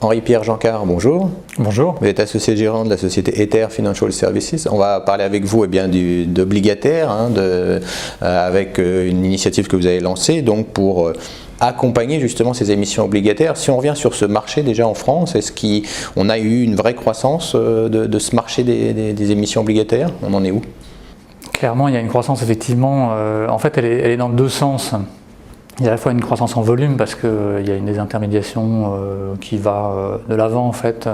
Henri-Pierre Jeancart, bonjour. Bonjour. Vous êtes associé gérant de la société Ether Financial Services. On va parler avec vous d'obligataire, avec une initiative que vous avez lancée donc pour accompagner justement ces émissions obligataires. Si on revient sur ce marché déjà en France, est-ce qu'on a eu une vraie croissance de ce marché des émissions obligataires? On en est où? Clairement, il y a une croissance effectivement. En fait, elle est dans deux sens. Il y a à la fois une croissance en volume parce qu'il y a une désintermédiation qui va de l'avant en fait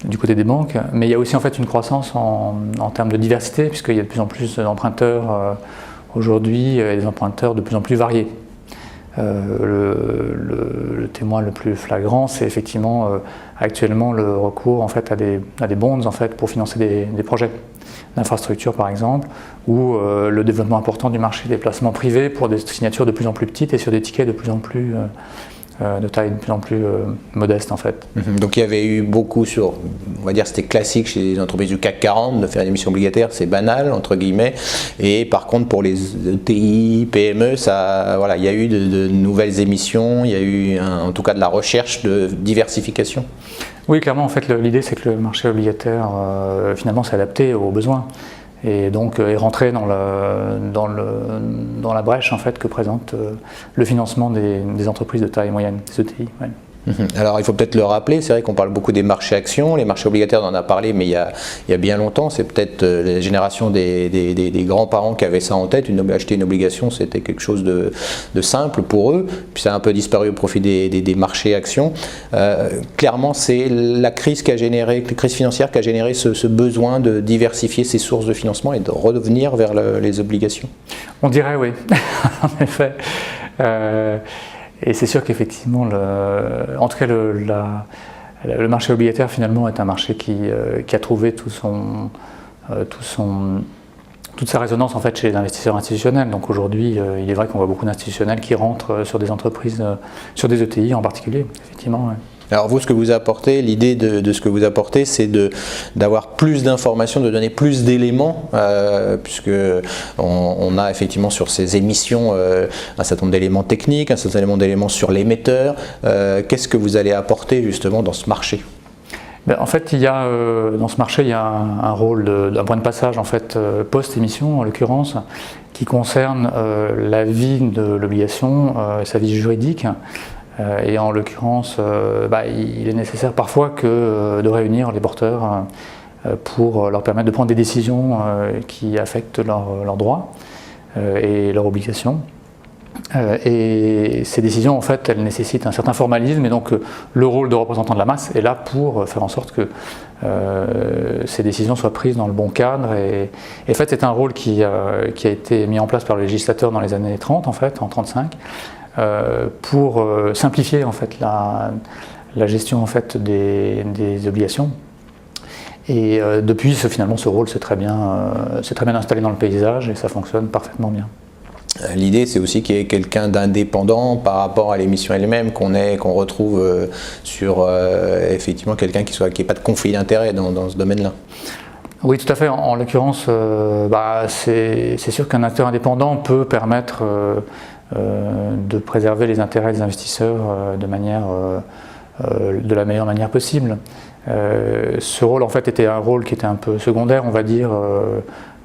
du côté des banques, mais il y a aussi en fait une croissance en termes de diversité puisqu'il y a de plus en plus d'emprunteurs aujourd'hui et des emprunteurs de plus en plus variés. Le témoin le plus flagrant, c'est effectivement actuellement le recours en fait à des bonds en fait pour financer des projets d'infrastructure par exemple, ou le développement important du marché des placements privés pour des signatures de plus en plus petites et sur des tickets de plus en plus de taille de plus en plus modeste en fait. Donc il y avait eu beaucoup on va dire c'était classique chez les entreprises du CAC 40 de faire une émission obligataire, c'est banal entre guillemets, et par contre pour les ETI, PME, il y a eu de nouvelles émissions, il y a eu en tout cas de la recherche de diversification. Oui, clairement, en fait, l'idée c'est que le marché obligataire finalement s'est adapté aux besoins et donc est rentré dans la brèche en fait que présente le financement des entreprises de taille moyenne, des ETI. Ouais. Alors il faut peut-être le rappeler, c'est vrai qu'on parle beaucoup des marchés actions, les marchés obligataires on en a parlé mais il y a bien longtemps, c'est peut-être la génération des grands-parents qui avaient ça en tête, acheter une obligation c'était quelque chose de simple pour eux, puis ça a un peu disparu au profit des marchés actions. Clairement c'est la crise financière qui a généré ce besoin de diversifier ses sources de financement et de revenir vers les obligations. On dirait oui, en effet. Et c'est sûr qu'effectivement, en tout cas, le marché obligataire finalement est un marché qui a trouvé toute sa résonance en fait chez les investisseurs institutionnels. Donc aujourd'hui, il est vrai qu'on voit beaucoup d'institutionnels qui rentrent sur des entreprises, sur des ETI en particulier, effectivement. Ouais. Alors vous, ce que vous apportez, l'idée de ce que vous apportez, c'est d'avoir plus d'informations, de donner plus d'éléments, puisque on a effectivement sur ces émissions un certain nombre d'éléments techniques, un certain nombre d'éléments sur l'émetteur. Qu'est-ce que vous allez apporter justement dans ce marché? En fait, dans ce marché, il y a un rôle d'un point de passage en fait, post-émission en l'occurrence, qui concerne la vie de l'obligation, sa vie juridique. Et en l'occurrence, il est nécessaire parfois de réunir les porteurs pour leur permettre de prendre des décisions qui affectent leurs droits et leurs obligations. Et ces décisions, en fait, elles nécessitent un certain formalisme, et donc le rôle de représentant de la masse est là pour faire en sorte que ces décisions soient prises dans le bon cadre. Et en fait, c'est un rôle qui a été mis en place par le législateur dans les années 30, en fait, en 35. Pour simplifier en fait la gestion en fait des obligations. Et depuis, finalement, ce rôle s'est très bien installé dans le paysage et ça fonctionne parfaitement bien. L'idée, c'est aussi qu'il y ait quelqu'un d'indépendant par rapport à l'émission elle-même, qu'on retrouve sur effectivement quelqu'un qui n'ait pas de conflit d'intérêt dans ce domaine-là. Oui, tout à fait. En l'occurrence, c'est sûr qu'un acteur indépendant peut permettre de préserver les intérêts des investisseurs de la meilleure manière possible. Ce rôle en fait était un rôle qui était un peu secondaire, on va dire,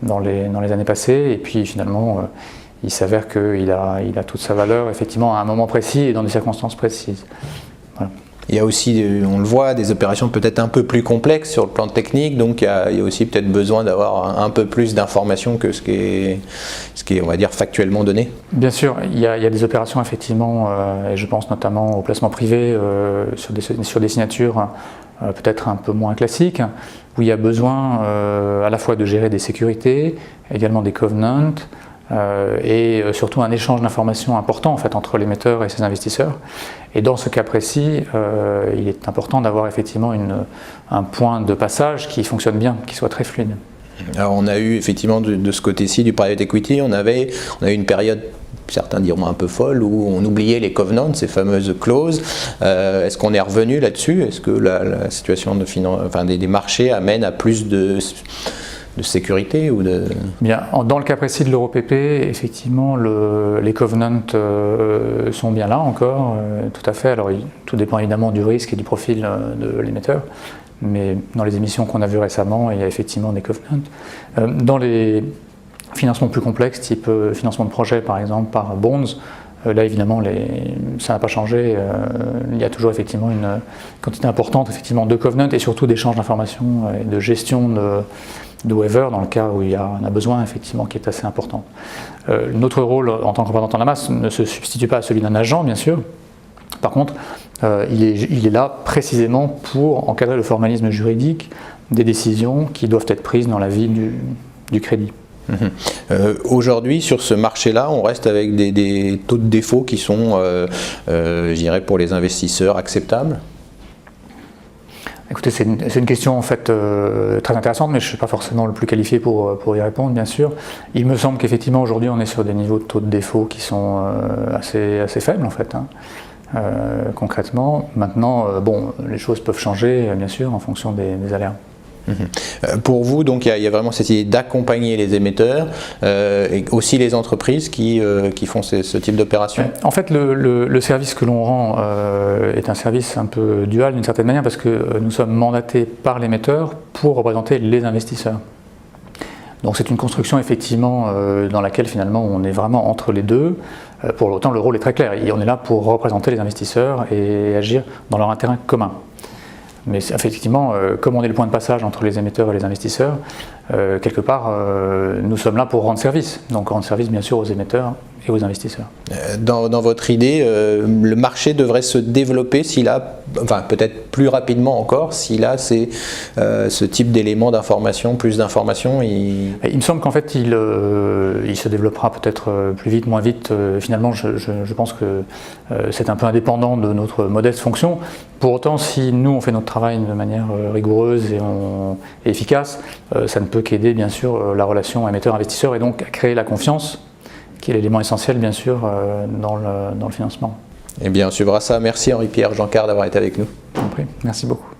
dans les années passées, et puis finalement il s'avère qu'il a toute sa valeur effectivement à un moment précis et dans des circonstances précises. Voilà. Il y a aussi, on le voit, des opérations peut-être un peu plus complexes sur le plan technique, donc il y a aussi peut-être besoin d'avoir un peu plus d'informations que ce qui est, on va dire, factuellement donné. Bien sûr, il y a des opérations effectivement, et je pense notamment au placement privé sur des signatures peut-être un peu moins classiques, où il y a besoin à la fois de gérer des sécurités, également des covenants, et surtout un échange d'informations important en fait, entre l'émetteur et ses investisseurs. Et dans ce cas précis, il est important d'avoir effectivement un point de passage qui fonctionne bien, qui soit très fluide. Alors on a eu effectivement de ce côté-ci du private equity, on a eu une période, certains diront un peu folle, où on oubliait les covenants, ces fameuses clauses. Est-ce qu'on est revenu là-dessus? Est-ce que la situation des marchés amène à plus de sécurité ou de... Bien, dans le cas précis de l'EuroPP, effectivement, les covenants sont bien là encore, tout à fait. Alors, tout dépend évidemment du risque et du profil de l'émetteur, mais dans les émissions qu'on a vues récemment, il y a effectivement des covenants. Dans les financements plus complexes, type financement de projet par exemple, par bonds, là évidemment ça n'a pas changé, il y a toujours effectivement une quantité importante effectivement, de covenants et surtout d'échanges d'informations et de gestion de waiver dans le cas où on a besoin effectivement qui est assez important. Notre rôle en tant que représentant de la masse ne se substitue pas à celui d'un agent bien sûr, par contre il est là précisément pour encadrer le formalisme juridique des décisions qui doivent être prises dans la vie du crédit. Aujourd'hui, sur ce marché-là, on reste avec des taux de défaut qui sont, je dirais, pour les investisseurs acceptables? Écoutez, c'est une question en fait très intéressante, mais je ne suis pas forcément le plus qualifié pour y répondre, bien sûr. Il me semble qu'effectivement aujourd'hui on est sur des niveaux de taux de défaut qui sont assez faibles en fait, hein, concrètement. Maintenant, bon, les choses peuvent changer, bien sûr, en fonction des aléas. Pour vous, donc, il y a vraiment cette idée d'accompagner les émetteurs et aussi les entreprises qui font ce type d'opération. En fait, le service que l'on rend est un service un peu dual d'une certaine manière parce que nous sommes mandatés par l'émetteur pour représenter les investisseurs. Donc c'est une construction effectivement dans laquelle finalement on est vraiment entre les deux. Pour autant, le rôle est très clair. On est là pour représenter les investisseurs et agir dans leur intérêt commun. Mais effectivement, comme on est le point de passage entre les émetteurs et les investisseurs, quelque part, nous sommes là pour rendre service. Donc rendre service bien sûr aux émetteurs et aux investisseurs. Dans votre idée, le marché devrait se développer s'il a, enfin peut-être plus rapidement encore, s'il a ce type d'éléments d'information, plus d'informations. Il me semble qu'en fait il se développera peut-être plus vite, moins vite. Finalement, je pense que c'est un peu indépendant de notre modeste fonction. Pour autant, si nous on fait notre travail de manière rigoureuse et efficace, ça ne peut qu'aider bien sûr la relation émetteur-investisseur et donc à créer la confiance, qui est l'élément essentiel bien sûr dans le financement. Eh bien, on suivra ça. Merci Henri-Pierre Jeancart d'avoir été avec nous. Merci beaucoup.